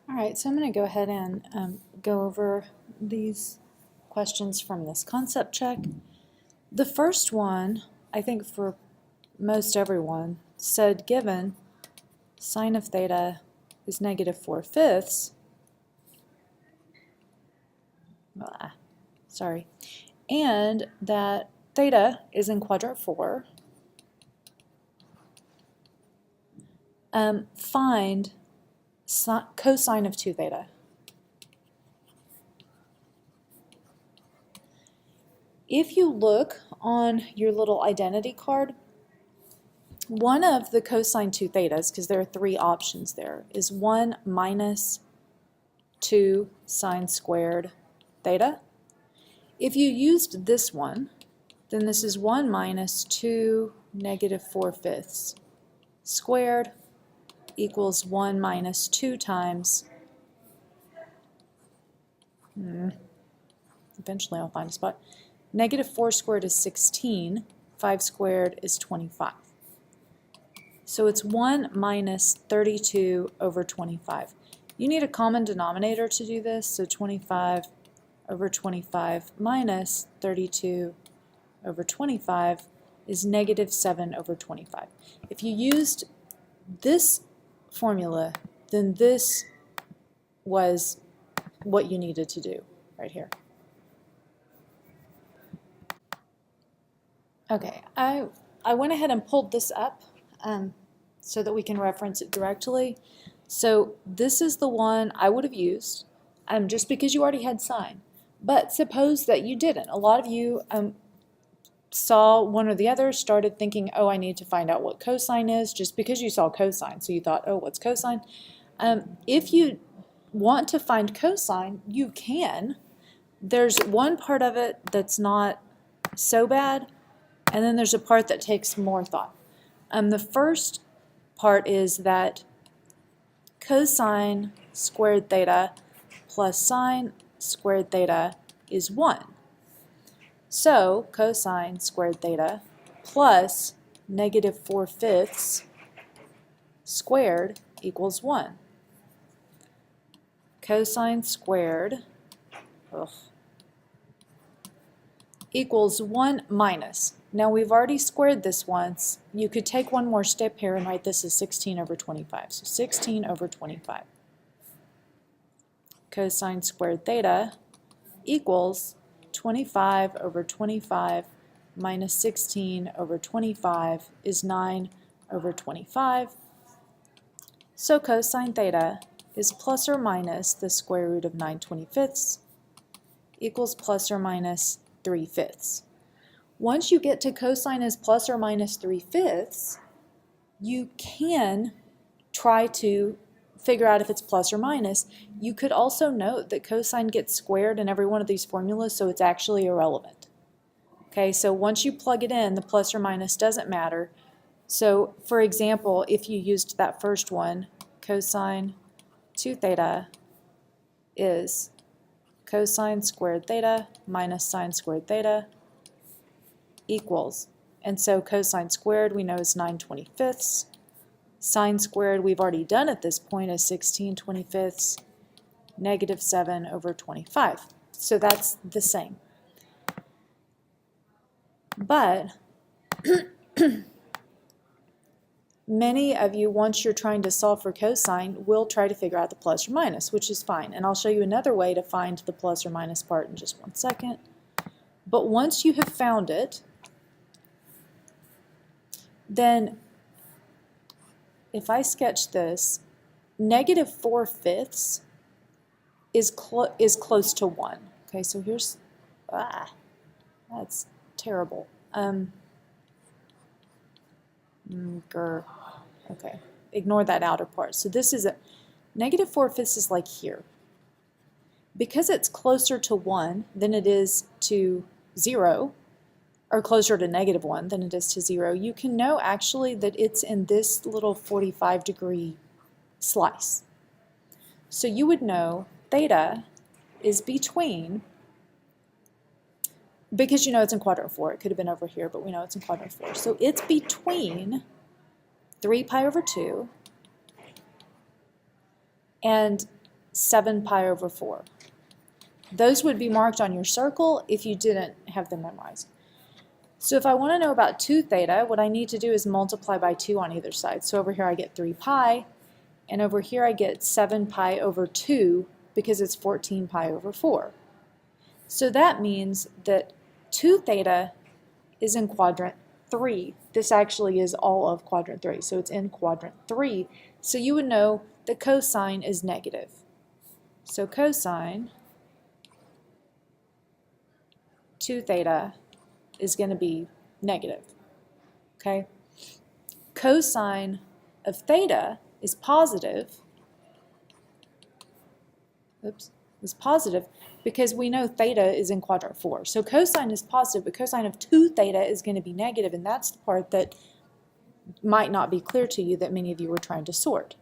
All right, so I'm going to go ahead and go over these questions from this concept check. The first one, I think for most everyone, said given sine of theta is negative 4/5, and that theta is in quadrant 4, find cosine of 2 theta. If you look on your little identity card, one of the cosine 2 thetas, because there are 3 options there, is 1 minus 2 sine squared theta. If you used this one, then this is 1 minus 2 negative 4/5 squared equals 1 minus 2 times, eventually I'll find a spot, negative 4 squared is 16, 5 squared is 25. So it's 1 minus 32 over 25. You need a common denominator to do this, so 25 over 25 minus 32 over 25 is negative 7 over 25. If you used this formula, then this was what you needed to do right here. Okay, I went ahead and pulled this up so that we can reference it directly. So this is the one I would have used just because you already had sine. But suppose that you didn't. A lot of you saw one or the other, started thinking, oh, I need to find out what cosine is, just because you saw cosine. So you thought, oh, what's cosine? If you want to find cosine, you can. There's one part of it that's not so bad, and then there's a part that takes more thought. The first part is that cosine squared theta plus sine squared theta is 1. So cosine squared theta plus negative 4/5 squared equals 1. Cosine squared equals 1 minus. Now we've already squared this once. You could take one more step here and write this as 16 over 25. So 16 over 25. Cosine squared theta equals 25 over 25 minus 16 over 25 is 9 over 25. So cosine theta is plus or minus the square root of 9/25 equals plus or minus 3/5. Once you get to cosine is plus or minus 3/5, you can try to figure out if it's plus or minus. You could also note that cosine gets squared in every one of these formulas, so it's actually irrelevant. Okay, so once you plug it in, the plus or minus doesn't matter. So for example, if you used that first one, cosine 2 theta is cosine squared theta minus sine squared theta equals, and so cosine squared we know is 9/25. Sine squared we've already done at this point is 16/25, negative 7 over 25. So that's the same. But many of you, once you're trying to solve for cosine, will try to figure out the plus or minus, which is fine. And I'll show you another way to find the plus or minus part in just one second. But once you have found it, then if I sketch this, negative 4/5 is close to 1. Okay, so here's, that's terrible. Okay, ignore that outer part. So this is a negative 4/5 is like here. Because it's closer to 1 than it is to 0, or closer to negative 1 than it is to 0, you can know actually that it's in this little 45-degree slice. So you would know theta is between, because you know it's in quadrant 4, it could have been over here, but we know it's in quadrant 4. So it's between 3 pi over 2 and 7 pi over 4. Those would be marked on your circle if you didn't have them memorized. So if I want to know about 2 theta, what I need to do is multiply by 2 on either side. So over here I get 3 pi, and over here I get 7 pi over 2 because it's 14 pi over 4. So that means that 2 theta is in quadrant 3. This actually is all of quadrant 3, so it's in quadrant 3. So you would know the cosine is negative. So cosine 2 theta is going to be negative. Okay? Cosine of theta is positive. Is positive because we know theta is in quadrant 4. So cosine is positive, but cosine of 2 theta is going to be negative, and that's the part that might not be clear to you that many of you were trying to sort.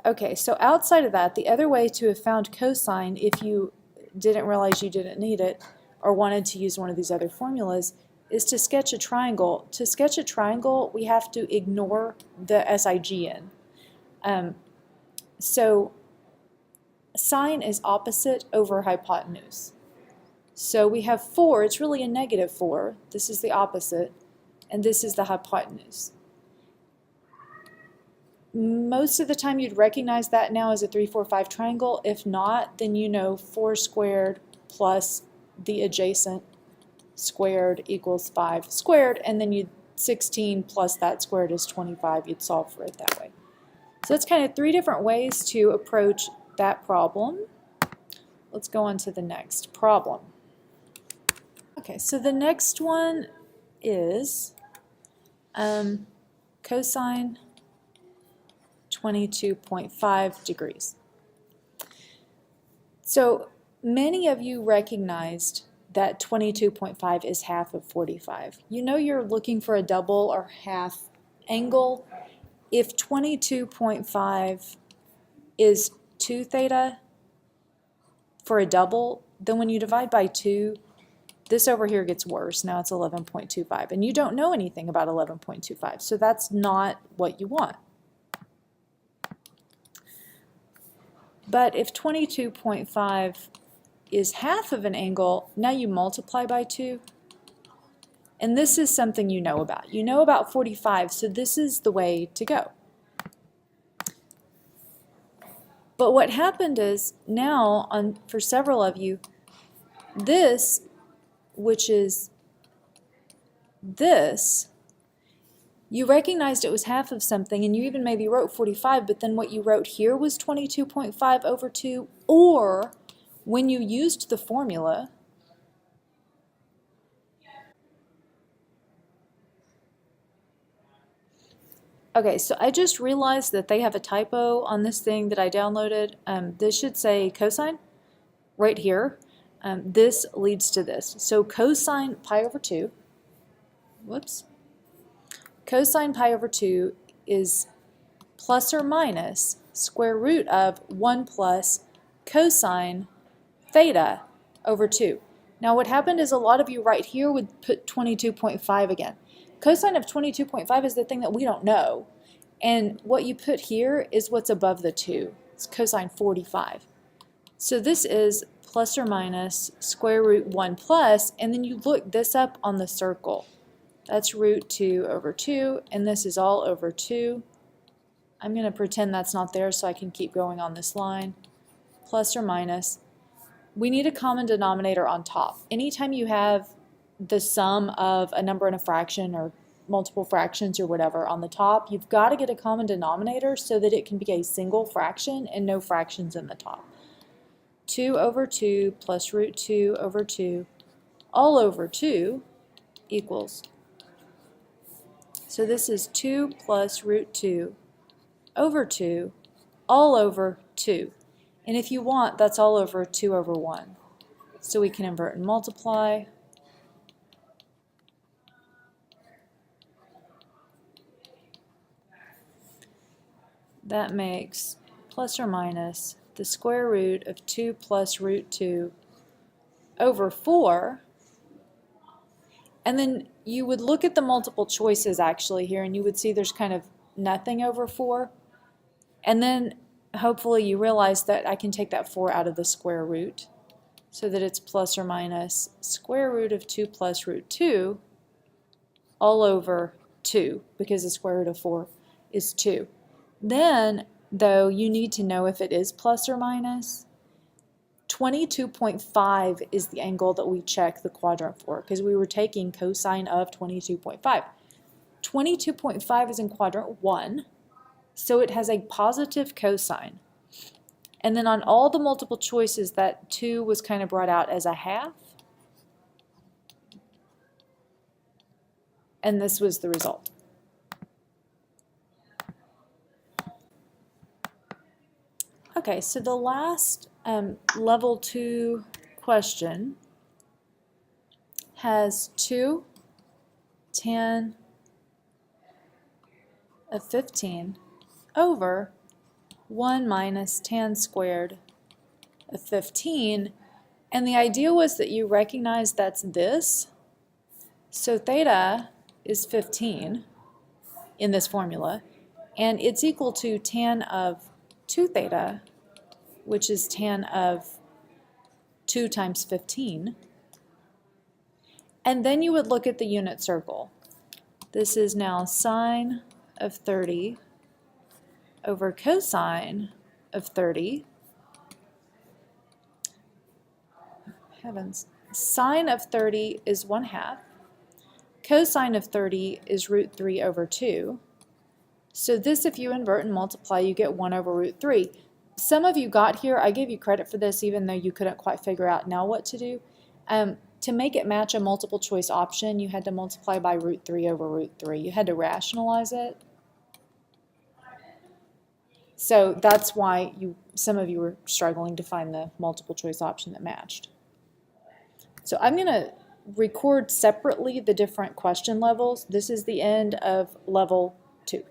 Okay, so outside of that, the other way to have found cosine, if you didn't realize you didn't need it or wanted to use one of these other formulas, is to sketch a triangle. To sketch a triangle, we have to ignore the SIGN. So sine is opposite over hypotenuse. So we have 4, it's really a negative 4. This is the opposite, and this is the hypotenuse. Most of the time you'd recognize that now as a 3, 4, 5 triangle. If not, then you know 4 squared plus the adjacent squared equals 5 squared, and then 16 plus that squared is 25. You'd solve for it that way. So that's kind of 3 different ways to approach that problem. Let's go on to the next problem. Okay, so the next one is cosine 22.5 degrees. So many of you recognized that 22.5 is half of 45. You know you're looking for a double or half angle. If 22.5 is 2 theta for a double, then when you divide by 2, this over here gets worse. Now it's 11.25, and you don't know anything about 11.25, so that's not what you want. But if 22.5 is half of an angle, now you multiply by 2. And this is something you know about. You know about 45, so this is the way to go. But what happened is now, for several of you, this, which is this, you recognized it was half of something, and you even maybe wrote 45, but then what you wrote here was 22.5 over 2, or when you used the formula, okay, so I just realized that they have a typo on this thing that I downloaded. This should say cosine right here. This leads to this. So cosine pi over 2, whoops, cosine pi over 2 is plus or minus square root of 1 plus cosine theta over 2. Now what happened is a lot of you right here would put 22.5 again. Cosine of 22.5 is the thing that we don't know. And what you put here is what's above the 2. It's cosine 45. So this is plus or minus square root 1 plus, and then you look this up on the circle. That's root 2 over 2, and this is all over 2. I'm going to pretend that's not there so I can keep going on this line. Plus or minus. We need a common denominator on top. Anytime you have the sum of a number and a fraction or multiple fractions or whatever on the top, you've got to get a common denominator so that it can be a single fraction and no fractions in the top. 2 over 2 plus root 2 over 2 all over 2 equals. So this is 2 plus root 2 over 2 all over 2. And if you want, that's all over 2 over 1. So we can invert and multiply. That makes plus or minus the square root of 2 plus root 2 over 4. And then you would look at the multiple choices actually here, and you would see there's kind of nothing over 4. And then hopefully you realize that I can take that 4 out of the square root so that it's plus or minus square root of 2 plus root 2 all over 2, because the square root of 4 is 2. Then, though, you need to know if it is plus or minus. 22.5 is the angle that we check the quadrant for, because we were taking cosine of 22.5. 22.5 is in quadrant 1, so it has a positive cosine. And then on all the multiple choices, that 2 was kind of brought out as a half. And this was the result. Okay, so the last level 2 question has 2 tan of 15 over 1 minus tan squared of 15. And the idea was that you recognize that's this. So theta is 15 in this formula, and it's equal to tan of 2 theta, which is tan of 2 times 15. And then you would look at the unit circle. This is now sine of 30 over cosine of 30. Heavens. Sine of 30 is 1/2. Cosine of 30 is root 3 over 2. So this, if you invert and multiply, you get 1 over root 3. Some of you got here, I gave you credit for this even though you couldn't quite figure out now what to do. To make it match a multiple choice option, you had to multiply by root 3 over root 3. You had to rationalize it. So that's why some of you were struggling to find the multiple choice option that matched. So I'm going to record separately the different question levels. This is the end of level 2.